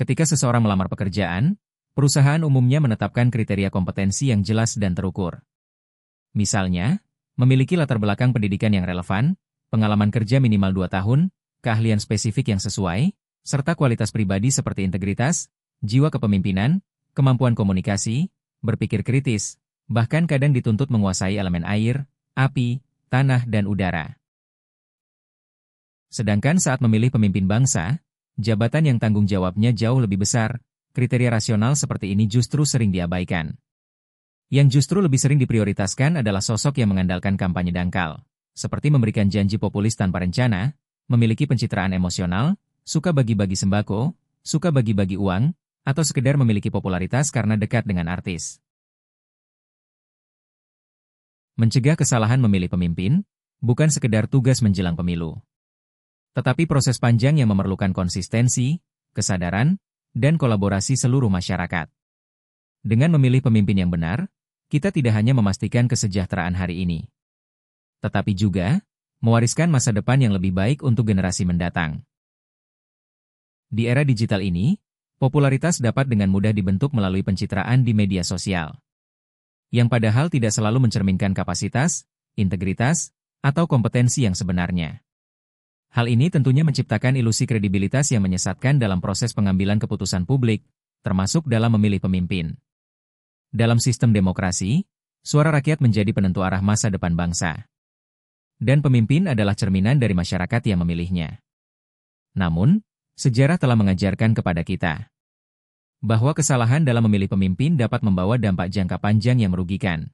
Ketika seseorang melamar pekerjaan, perusahaan umumnya menetapkan kriteria kompetensi yang jelas dan terukur. Misalnya, memiliki latar belakang pendidikan yang relevan, pengalaman kerja minimal 2 tahun, keahlian spesifik yang sesuai, serta kualitas pribadi seperti integritas, jiwa kepemimpinan, kemampuan komunikasi, berpikir kritis, bahkan kadang dituntut menguasai elemen air, api, tanah, dan udara. Sedangkan saat memilih pemimpin bangsa, jabatan yang tanggung jawabnya jauh lebih besar, kriteria rasional seperti ini justru sering diabaikan. Yang justru lebih sering diprioritaskan adalah sosok yang mengandalkan kampanye dangkal, seperti memberikan janji populis tanpa rencana, memiliki pencitraan emosional, suka bagi-bagi sembako, suka bagi-bagi uang, atau sekedar memiliki popularitas karena dekat dengan artis. Mencegah kesalahan memilih pemimpin, bukan sekedar tugas menjelang pemilu. Tetapi proses panjang yang memerlukan konsistensi, kesadaran, dan kolaborasi seluruh masyarakat. Dengan memilih pemimpin yang benar, kita tidak hanya memastikan kesejahteraan hari ini, tetapi juga mewariskan masa depan yang lebih baik untuk generasi mendatang. Di era digital ini, popularitas dapat dengan mudah dibentuk melalui pencitraan di media sosial, yang padahal tidak selalu mencerminkan kapasitas, integritas, atau kompetensi yang sebenarnya. Hal ini tentunya menciptakan ilusi kredibilitas yang menyesatkan dalam proses pengambilan keputusan publik, termasuk dalam memilih pemimpin. Dalam sistem demokrasi, suara rakyat menjadi penentu arah masa depan bangsa. Dan pemimpin adalah cerminan dari masyarakat yang memilihnya. Namun, sejarah telah mengajarkan kepada kita bahwa kesalahan dalam memilih pemimpin dapat membawa dampak jangka panjang yang merugikan,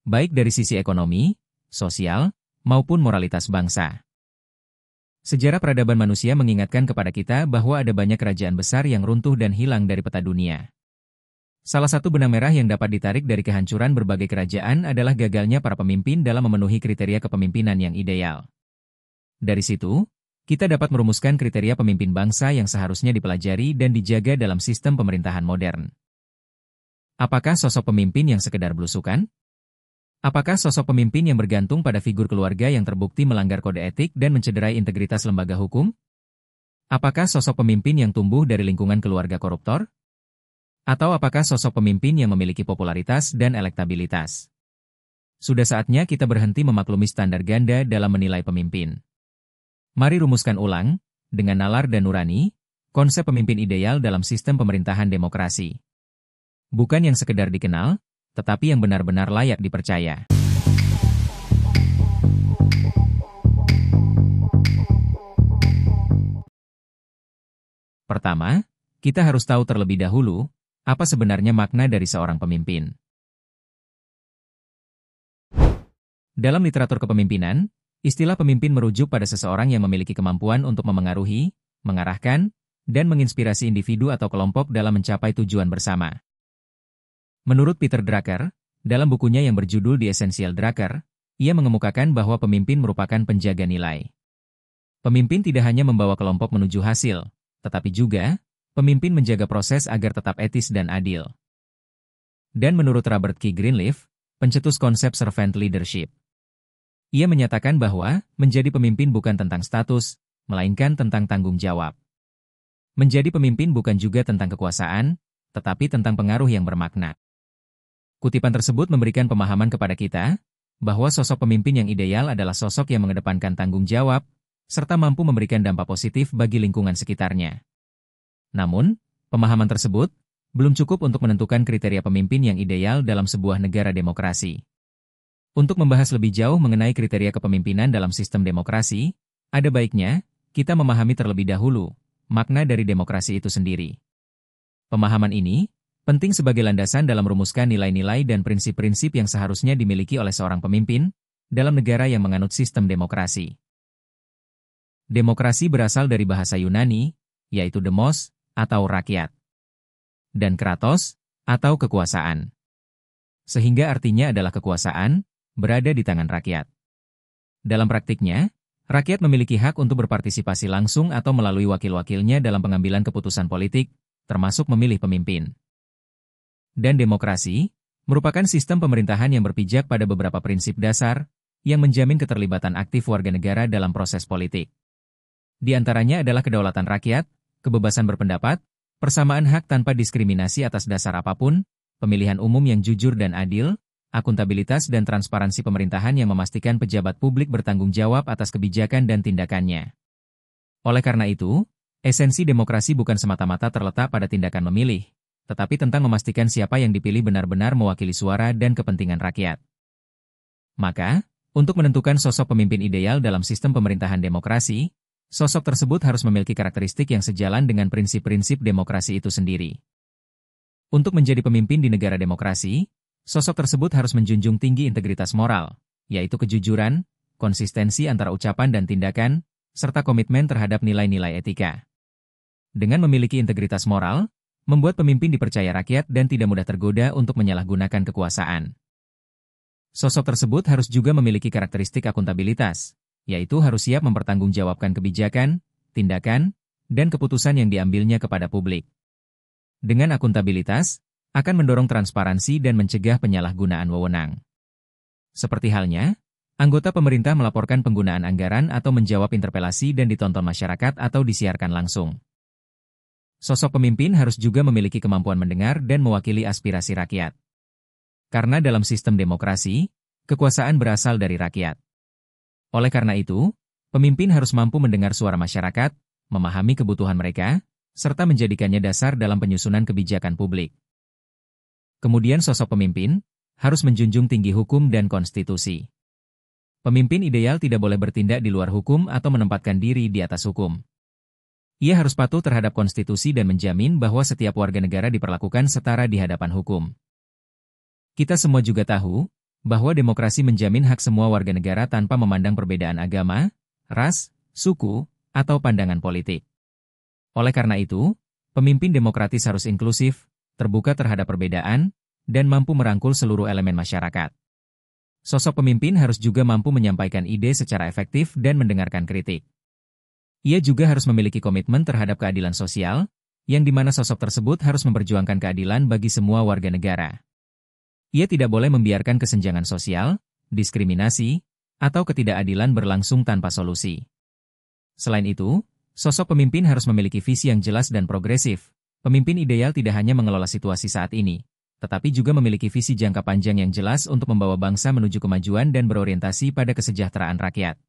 baik dari sisi ekonomi, sosial, maupun moralitas bangsa. Sejarah peradaban manusia mengingatkan kepada kita bahwa ada banyak kerajaan besar yang runtuh dan hilang dari peta dunia. Salah satu benang merah yang dapat ditarik dari kehancuran berbagai kerajaan adalah gagalnya para pemimpin dalam memenuhi kriteria kepemimpinan yang ideal. Dari situ, kita dapat merumuskan kriteria pemimpin bangsa yang seharusnya dipelajari dan dijaga dalam sistem pemerintahan modern. Apakah sosok pemimpin yang sekedar belusukan? Apakah sosok pemimpin yang bergantung pada figur keluarga yang terbukti melanggar kode etik dan mencederai integritas lembaga hukum? Apakah sosok pemimpin yang tumbuh dari lingkungan keluarga koruptor? Atau apakah sosok pemimpin yang memiliki popularitas dan elektabilitas? Sudah saatnya kita berhenti memaklumi standar ganda dalam menilai pemimpin. Mari rumuskan ulang, dengan nalar dan nurani, konsep pemimpin ideal dalam sistem pemerintahan demokrasi. Bukan yang sekedar dikenal, tetapi yang benar-benar layak dipercaya. Pertama, kita harus tahu terlebih dahulu, apa sebenarnya makna dari seorang pemimpin. Dalam literatur kepemimpinan, istilah pemimpin merujuk pada seseorang yang memiliki kemampuan untuk memengaruhi, mengarahkan, dan menginspirasi individu atau kelompok dalam mencapai tujuan bersama. Menurut Peter Drucker, dalam bukunya yang berjudul The Essential Drucker, ia mengemukakan bahwa pemimpin merupakan penjaga nilai. Pemimpin tidak hanya membawa kelompok menuju hasil, tetapi juga, pemimpin menjaga proses agar tetap etis dan adil. Dan menurut Robert K. Greenleaf, pencetus konsep servant leadership, ia menyatakan bahwa menjadi pemimpin bukan tentang status, melainkan tentang tanggung jawab. Menjadi pemimpin bukan juga tentang kekuasaan, tetapi tentang pengaruh yang bermakna. Kutipan tersebut memberikan pemahaman kepada kita bahwa sosok pemimpin yang ideal adalah sosok yang mengedepankan tanggung jawab, serta mampu memberikan dampak positif bagi lingkungan sekitarnya. Namun, pemahaman tersebut belum cukup untuk menentukan kriteria pemimpin yang ideal dalam sebuah negara demokrasi. Untuk membahas lebih jauh mengenai kriteria kepemimpinan dalam sistem demokrasi, ada baiknya kita memahami terlebih dahulu makna dari demokrasi itu sendiri. Pemahaman ini penting sebagai landasan dalam merumuskan nilai-nilai dan prinsip-prinsip yang seharusnya dimiliki oleh seorang pemimpin dalam negara yang menganut sistem demokrasi. Demokrasi berasal dari bahasa Yunani, yaitu demos, atau rakyat, dan kratos, atau kekuasaan. Sehingga artinya adalah kekuasaan berada di tangan rakyat. Dalam praktiknya, rakyat memiliki hak untuk berpartisipasi langsung atau melalui wakil-wakilnya dalam pengambilan keputusan politik, termasuk memilih pemimpin. Dan demokrasi merupakan sistem pemerintahan yang berpijak pada beberapa prinsip dasar yang menjamin keterlibatan aktif warga negara dalam proses politik. Di antaranya adalah kedaulatan rakyat, kebebasan berpendapat, persamaan hak tanpa diskriminasi atas dasar apapun, pemilihan umum yang jujur dan adil, akuntabilitas dan transparansi pemerintahan yang memastikan pejabat publik bertanggung jawab atas kebijakan dan tindakannya. Oleh karena itu, esensi demokrasi bukan semata-mata terletak pada tindakan memilih, tetapi tentang memastikan siapa yang dipilih benar-benar mewakili suara dan kepentingan rakyat. Maka, untuk menentukan sosok pemimpin ideal dalam sistem pemerintahan demokrasi, sosok tersebut harus memiliki karakteristik yang sejalan dengan prinsip-prinsip demokrasi itu sendiri. Untuk menjadi pemimpin di negara demokrasi, sosok tersebut harus menjunjung tinggi integritas moral, yaitu kejujuran, konsistensi antara ucapan dan tindakan, serta komitmen terhadap nilai-nilai etika. Dengan memiliki integritas moral, membuat pemimpin dipercaya rakyat dan tidak mudah tergoda untuk menyalahgunakan kekuasaan. Sosok tersebut harus juga memiliki karakteristik akuntabilitas, yaitu harus siap mempertanggungjawabkan kebijakan, tindakan, dan keputusan yang diambilnya kepada publik. Dengan akuntabilitas, akan mendorong transparansi dan mencegah penyalahgunaan wewenang. Seperti halnya, anggota pemerintah melaporkan penggunaan anggaran atau menjawab interpelasi dan ditonton masyarakat atau disiarkan langsung. Sosok pemimpin harus juga memiliki kemampuan mendengar dan mewakili aspirasi rakyat. Karena dalam sistem demokrasi, kekuasaan berasal dari rakyat. Oleh karena itu, pemimpin harus mampu mendengar suara masyarakat, memahami kebutuhan mereka, serta menjadikannya dasar dalam penyusunan kebijakan publik. Kemudian sosok pemimpin harus menjunjung tinggi hukum dan konstitusi. Pemimpin ideal tidak boleh bertindak di luar hukum atau menempatkan diri di atas hukum. Ia harus patuh terhadap konstitusi dan menjamin bahwa setiap warga negara diperlakukan setara di hadapan hukum. Kita semua juga tahu bahwa demokrasi menjamin hak semua warga negara tanpa memandang perbedaan agama, ras, suku, atau pandangan politik. Oleh karena itu, pemimpin demokratis harus inklusif, terbuka terhadap perbedaan, dan mampu merangkul seluruh elemen masyarakat. Sosok pemimpin harus juga mampu menyampaikan ide secara efektif dan mendengarkan kritik. Ia juga harus memiliki komitmen terhadap keadilan sosial, yang di mana sosok tersebut harus memperjuangkan keadilan bagi semua warga negara. Ia tidak boleh membiarkan kesenjangan sosial, diskriminasi, atau ketidakadilan berlangsung tanpa solusi. Selain itu, sosok pemimpin harus memiliki visi yang jelas dan progresif. Pemimpin ideal tidak hanya mengelola situasi saat ini, tetapi juga memiliki visi jangka panjang yang jelas untuk membawa bangsa menuju kemajuan dan berorientasi pada kesejahteraan rakyat.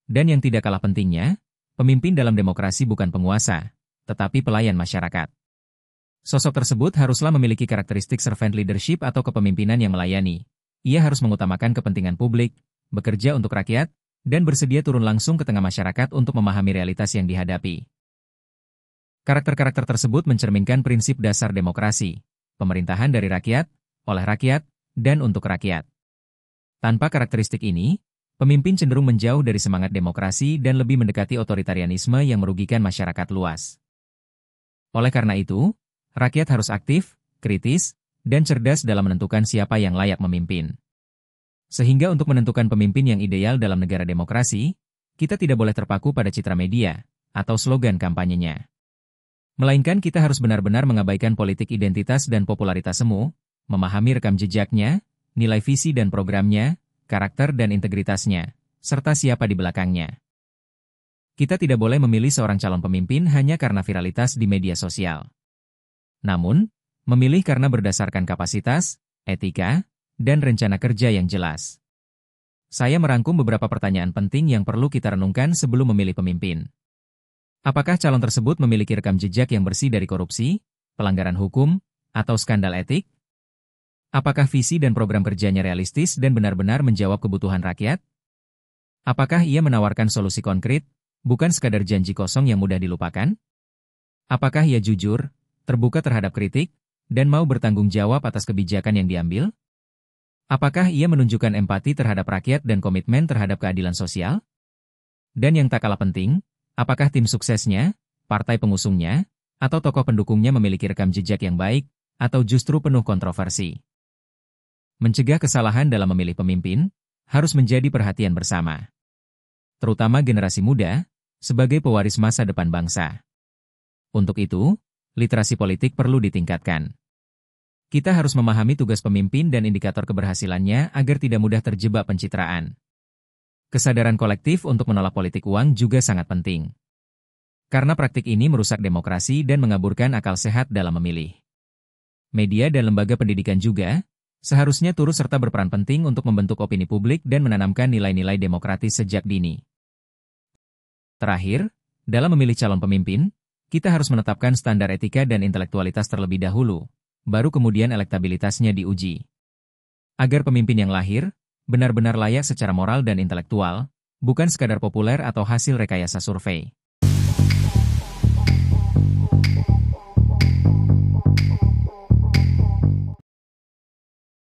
Dan yang tidak kalah pentingnya, pemimpin dalam demokrasi bukan penguasa, tetapi pelayan masyarakat. Sosok tersebut haruslah memiliki karakteristik servant leadership atau kepemimpinan yang melayani. Ia harus mengutamakan kepentingan publik, bekerja untuk rakyat, dan bersedia turun langsung ke tengah masyarakat untuk memahami realitas yang dihadapi. Karakter-karakter tersebut mencerminkan prinsip dasar demokrasi, pemerintahan dari rakyat, oleh rakyat, dan untuk rakyat. Tanpa karakteristik ini, pemimpin cenderung menjauh dari semangat demokrasi dan lebih mendekati otoritarianisme yang merugikan masyarakat luas. Oleh karena itu, rakyat harus aktif, kritis, dan cerdas dalam menentukan siapa yang layak memimpin. Sehingga untuk menentukan pemimpin yang ideal dalam negara demokrasi, kita tidak boleh terpaku pada citra media atau slogan kampanyenya. Melainkan kita harus benar-benar mengabaikan politik identitas dan popularitas semu, memahami rekam jejaknya, nilai visi dan programnya, karakter dan integritasnya, serta siapa di belakangnya. Kita tidak boleh memilih seorang calon pemimpin hanya karena viralitas di media sosial. Namun, memilih karena berdasarkan kapasitas, etika, dan rencana kerja yang jelas. Saya merangkum beberapa pertanyaan penting yang perlu kita renungkan sebelum memilih pemimpin. Apakah calon tersebut memiliki rekam jejak yang bersih dari korupsi, pelanggaran hukum, atau skandal etik? Apakah visi dan program kerjanya realistis dan benar-benar menjawab kebutuhan rakyat? Apakah ia menawarkan solusi konkret, bukan sekadar janji kosong yang mudah dilupakan? Apakah ia jujur, terbuka terhadap kritik, dan mau bertanggung jawab atas kebijakan yang diambil? Apakah ia menunjukkan empati terhadap rakyat dan komitmen terhadap keadilan sosial? Dan yang tak kalah penting, apakah tim suksesnya, partai pengusungnya, atau tokoh pendukungnya memiliki rekam jejak yang baik, atau justru penuh kontroversi? Mencegah kesalahan dalam memilih pemimpin harus menjadi perhatian bersama. Terutama generasi muda, sebagai pewaris masa depan bangsa. Untuk itu, literasi politik perlu ditingkatkan. Kita harus memahami tugas pemimpin dan indikator keberhasilannya agar tidak mudah terjebak pencitraan. Kesadaran kolektif untuk menolak politik uang juga sangat penting. Karena praktik ini merusak demokrasi dan mengaburkan akal sehat dalam memilih. Media dan lembaga pendidikan juga seharusnya turut serta berperan penting untuk membentuk opini publik dan menanamkan nilai-nilai demokratis sejak dini. Terakhir, dalam memilih calon pemimpin, kita harus menetapkan standar etika dan intelektualitas terlebih dahulu, baru kemudian elektabilitasnya diuji. Agar pemimpin yang lahir benar-benar layak secara moral dan intelektual, bukan sekadar populer atau hasil rekayasa survei.